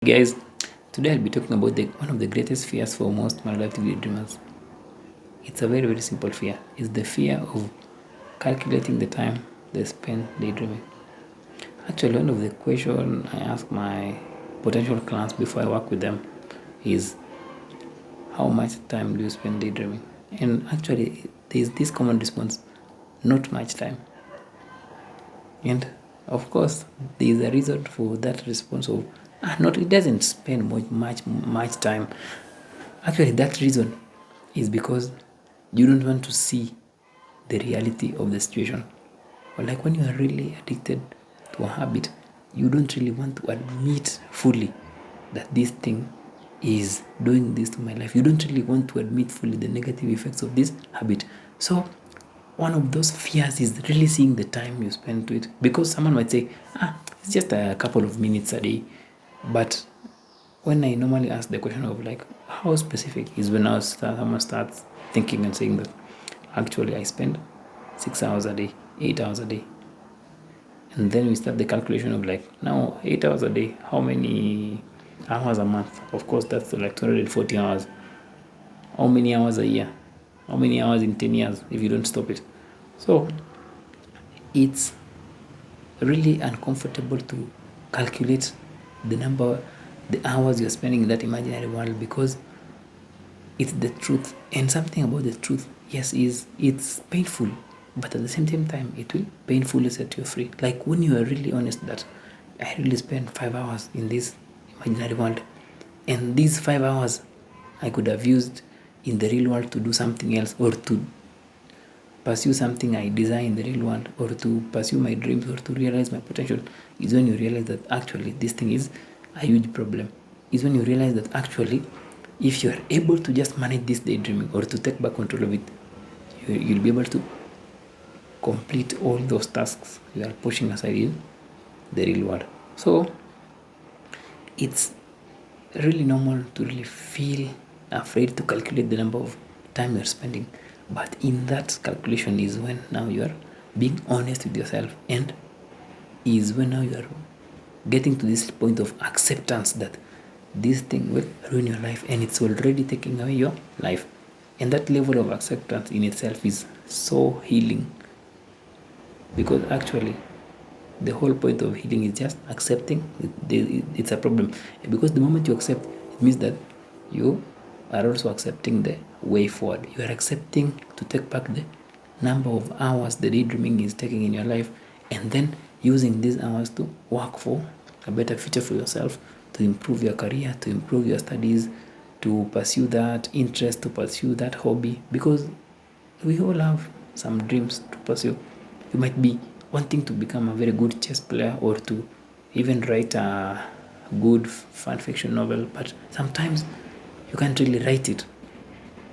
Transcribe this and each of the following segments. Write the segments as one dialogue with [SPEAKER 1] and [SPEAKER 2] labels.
[SPEAKER 1] Guys, today I'll be talking about one of the greatest fears for most maladaptive daydreamers. It's a very simple fear. It's the fear of calculating the time they spend daydreaming. Actually, one of the questions I ask my potential clients before I work with them is, how much time do you spend daydreaming? And actually, there is this common response, not much time. And of course, there is a reason for that response of, not, it doesn't spend much time. Actually, that reason is because you don't want to see the reality of the situation. Or like when you are really addicted to a habit, you don't really want to admit fully that this thing is doing this to my life. You don't really want to admit fully the negative effects of this habit. So one of those fears is really seeing the time you spend to it, because someone might say, it's just a couple of minutes a day. But when I normally ask the question of like, how specific, is when someone starts thinking and saying that actually I spend 6 hours a day, 8 hours a day. And then we start the calculation of like, now 8 hours a day, how many hours a month? Of course, that's like 240 hours. How many hours a year? How many hours in 10 years if you don't stop it? So it's really uncomfortable to calculate the hours you're spending in that imaginary world, because it's the truth. And something about the truth, yes, is it's painful, but at the same time it will painfully set you free. Like when you are really honest that I really spent 5 hours in this imaginary world, and these 5 hours I could have used in the real world to do something else, or to pursue something I desire in the real world, or to pursue my dreams, or to realize my potential, is when you realize that actually this thing is a huge problem. Is when you realize that actually, if you are able to just manage this daydreaming, or to take back control of it, you'll be able to complete all those tasks you are pushing aside in the real world. So it's really normal to really feel afraid to calculate the number of time you're spending. But in that calculation is when now you are being honest with yourself, and is when now you are getting to this point of acceptance that this thing will ruin your life, and it's already taking away your life. And that level of acceptance in itself is so healing, because actually the whole point of healing is just accepting it's a problem. Because the moment you accept, it means that you are also accepting the way forward. You are accepting to take back the number of hours the daydreaming is taking in your life, and then using these hours to work for a better future for yourself, to improve your career, to improve your studies, to pursue that interest, to pursue that hobby. Because we all have some dreams to pursue. You might be wanting to become a very good chess player, or to even write a good fan fiction novel, but sometimes you can't really write it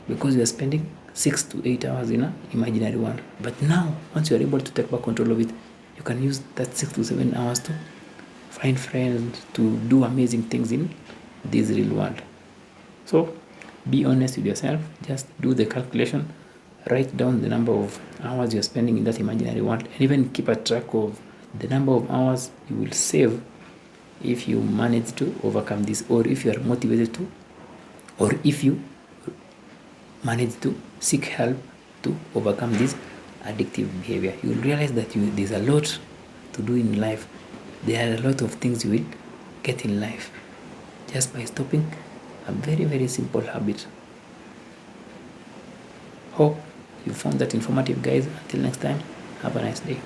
[SPEAKER 1] because you are spending 6 to 8 hours in an imaginary one. But now, once you are able to take back control of it, you can use that 6 to 7 hours to find friends, to do amazing things in this real world. So be honest with yourself, just do the calculation, write down the number of hours you're spending in that imaginary world, and even keep a track of the number of hours you will save if you manage to overcome this, or if you are motivated to, or if you manage to seek help to overcome this addictive behavior. You will realize that there's a lot to do in life. There are a lot of things you will get in life just by stopping a very simple habit. Hope you found that informative, guys. Until next time, have a nice day.